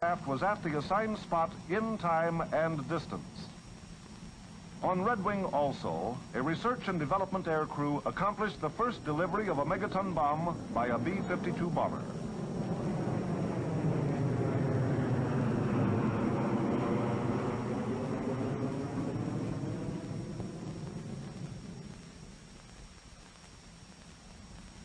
Aircraft was at the assigned spot in time and distance. On Red Wing also, a research and development air crew accomplished the first delivery of a megaton bomb by a B-52 bomber.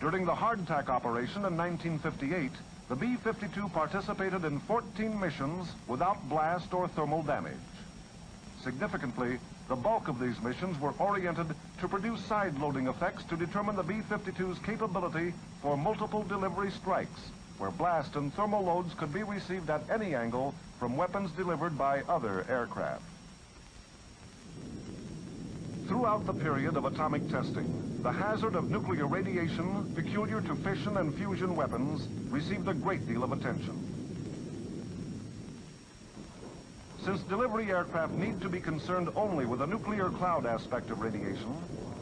During the hardtack operation in 1958, the B-52 participated in 14 missions without blast or thermal damage. Significantly, the bulk of these missions were oriented to produce side-loading effects to determine the B-52's capability for multiple delivery strikes, where blast and thermal loads could be received at any angle from weapons delivered by other aircraft. Throughout the period of atomic testing, the hazard of nuclear radiation peculiar to fission and fusion weapons received a great deal of attention. Since delivery aircraft need to be concerned only with the nuclear cloud aspect of radiation,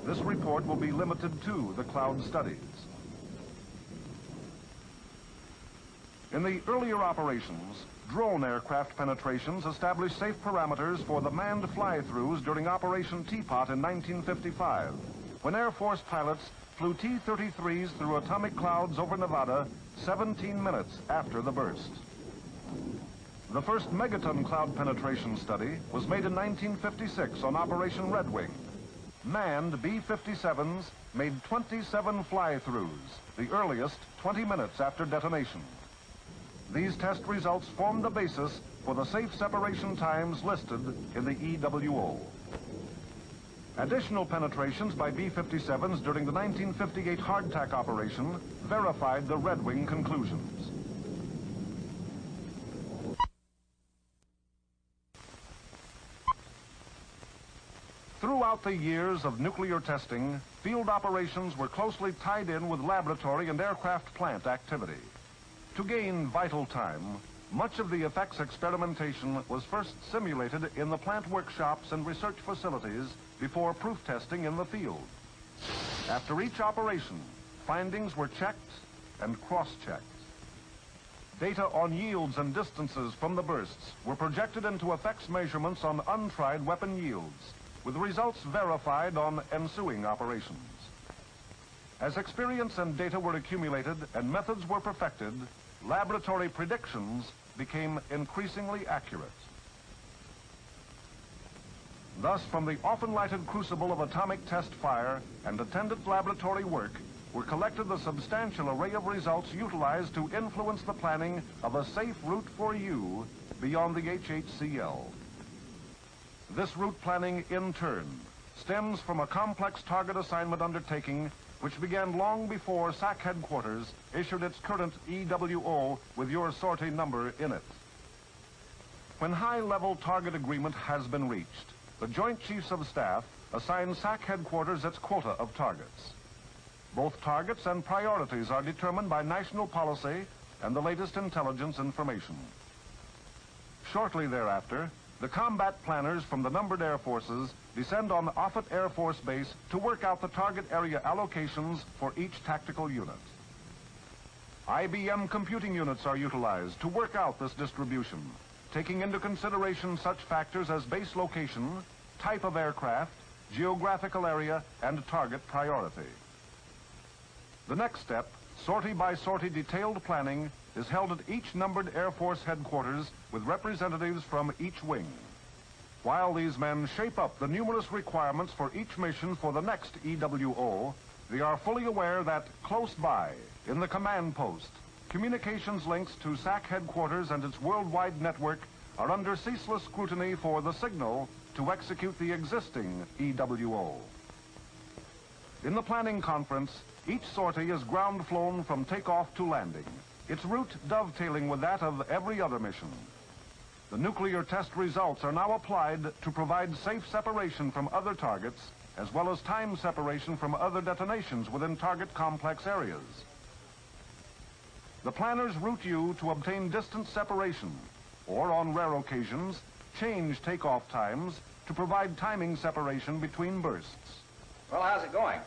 this report will be limited to the cloud studies. In the earlier operations, drone aircraft penetrations established safe parameters for the manned fly-throughs during Operation Teapot in 1955, when Air Force pilots flew T-33s through atomic clouds over Nevada 17 minutes after the burst. The first megaton cloud penetration study was made in 1956 on Operation Red Wing. Manned B-57s made 27 fly-throughs, the earliest 20 minutes after detonation. These test results formed the basis for the safe separation times listed in the EWO. Additional penetrations by B-57s during the 1958 hardtack operation verified the Red Wing conclusions. Throughout the years of nuclear testing, field operations were closely tied in with laboratory and aircraft plant activity. To gain vital time, much of the effects experimentation was first simulated in the plant workshops and research facilities before proof testing in the field. After each operation, findings were checked and cross-checked. Data on yields and distances from the bursts were projected into effects measurements on untried weapon yields, with results verified on ensuing operations. As experience and data were accumulated and methods were perfected, laboratory predictions became increasingly accurate. Thus, from the often lighted crucible of atomic test fire and attendant laboratory work, were collected the substantial array of results utilized to influence the planning of a safe route for you beyond the HHCL. This route planning, in turn, stems from a complex target assignment undertaking which began long before SAC headquarters issued its current EWO with your sortie number in it. When high-level target agreement has been reached, the Joint Chiefs of Staff assign SAC headquarters its quota of targets. Both targets and priorities are determined by national policy and the latest intelligence information. Shortly thereafter, the combat planners from the numbered air forces descend on Offutt Air Force Base to work out the target area allocations for each tactical unit. IBM computing units are utilized to work out this distribution, taking into consideration such factors as base location, type of aircraft, geographical area, and target priority. The next step, sortie-by-sortie detailed planning, is held at each numbered Air Force headquarters with representatives from each wing. While these men shape up the numerous requirements for each mission for the next EWO, they are fully aware that close by, in the command post, communications links to SAC headquarters and its worldwide network are under ceaseless scrutiny for the signal to execute the existing EWO. In the planning conference, each sortie is ground flown from takeoff to landing, its route dovetailing with that of every other mission. The nuclear test results are now applied to provide safe separation from other targets, as well as time separation from other detonations within target complex areas. The planners route you to obtain distance separation, or on rare occasions, change takeoff times to provide timing separation between bursts. Well, how's it going?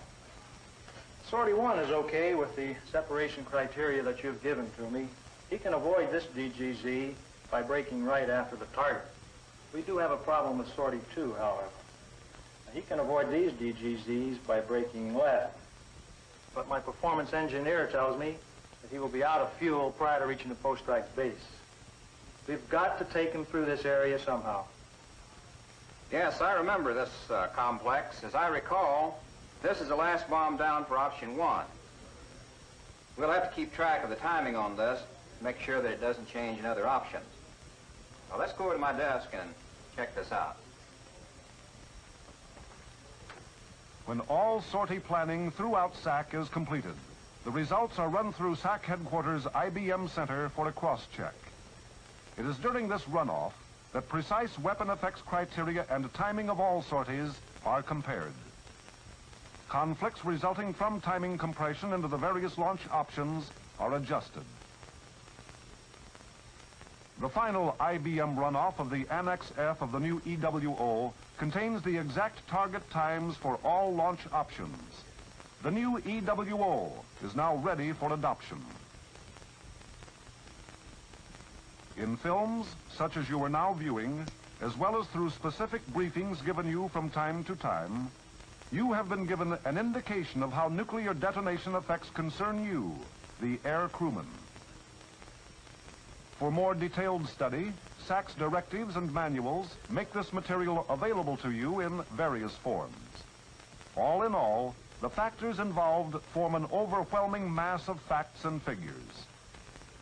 Sortie 1 is okay with the separation criteria that you've given to me. He can avoid this DGZ by braking right after the target. We do have a problem with sortie 2, however. He can avoid these DGZs by braking left. But my performance engineer tells me that he will be out of fuel prior to reaching the post-strike base. We've got to take him through this area somehow. Yes, I remember this complex. As I recall, this is the last bomb down for option 1. We'll have to keep track of the timing on this, make sure that it doesn't change in other options. So let's go over to my desk and check this out. When all sortie planning throughout SAC is completed, the results are run through SAC headquarters IBM Center for a cross-check. It is during this runoff that precise weapon effects criteria and timing of all sorties are compared. Conflicts resulting from timing compression into the various launch options are adjusted. The final IBM runoff of the Annex F of the new EWO contains the exact target times for all launch options. The new EWO is now ready for adoption. In films such as you are now viewing, as well as through specific briefings given you from time to time, you have been given an indication of how nuclear detonation effects concern you, the air crewman. For more detailed study, SAC's directives and manuals make this material available to you in various forms. All in all, the factors involved form an overwhelming mass of facts and figures.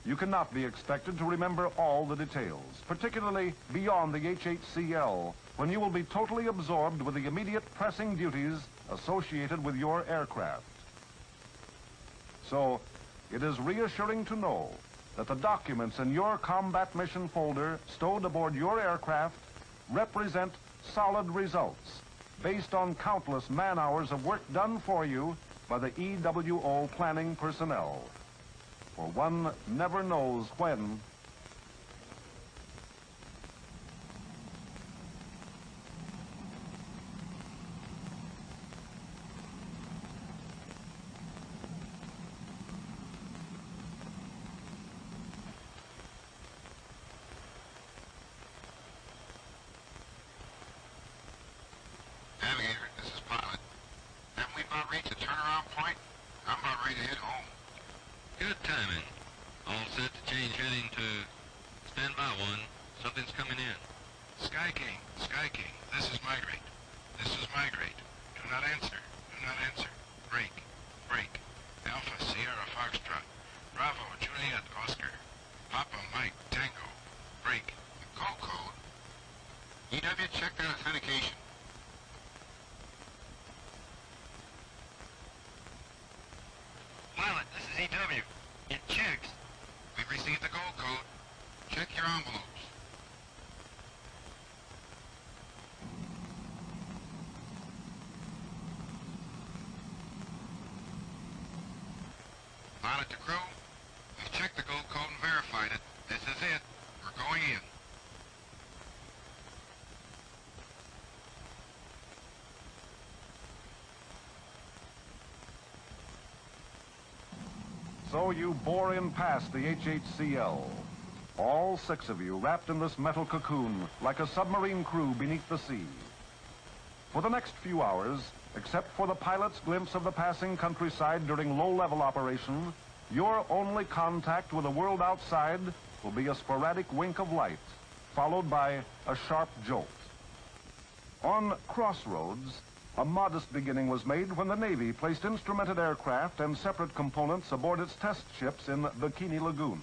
You cannot be expected to remember all the details, particularly beyond the HHCL, when you will be totally absorbed with the immediate pressing duties associated with your aircraft. So, it is reassuring to know that the documents in your combat mission folder stowed aboard your aircraft represent solid results based on countless man-hours of work done for you by the EWO planning personnel. For one never knows when. Navigator, this is Pilot. Haven't we about reached the turnaround point? I'm about ready to head home. Good timing. All set to change heading to standby 1. Something's coming in. Sky King, this is Migrate. This is Migrate. Do not answer. Do not answer. Break. Alpha Sierra Foxtrot. Bravo Juliet Oscar. Papa Mike Tango. Break. The call code. EW, check that authentication. Pilot, this is EW. It checks. We've received the gold code. Check your envelopes. Pilot to crew, we've checked the gold code and verified it. This is it. We're going in. So you bore in past the HHCL. All 6 of you wrapped in this metal cocoon like a submarine crew beneath the sea. For the next few hours, except for the pilot's glimpse of the passing countryside during low-level operation, your only contact with the world outside will be a sporadic wink of light, followed by a sharp jolt. On Crossroads, a modest beginning was made when the Navy placed instrumented aircraft and separate components aboard its test ships in Bikini Lagoon.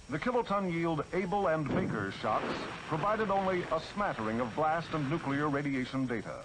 The kiloton yield Able and Baker shocks provided only a smattering of blast and nuclear radiation data.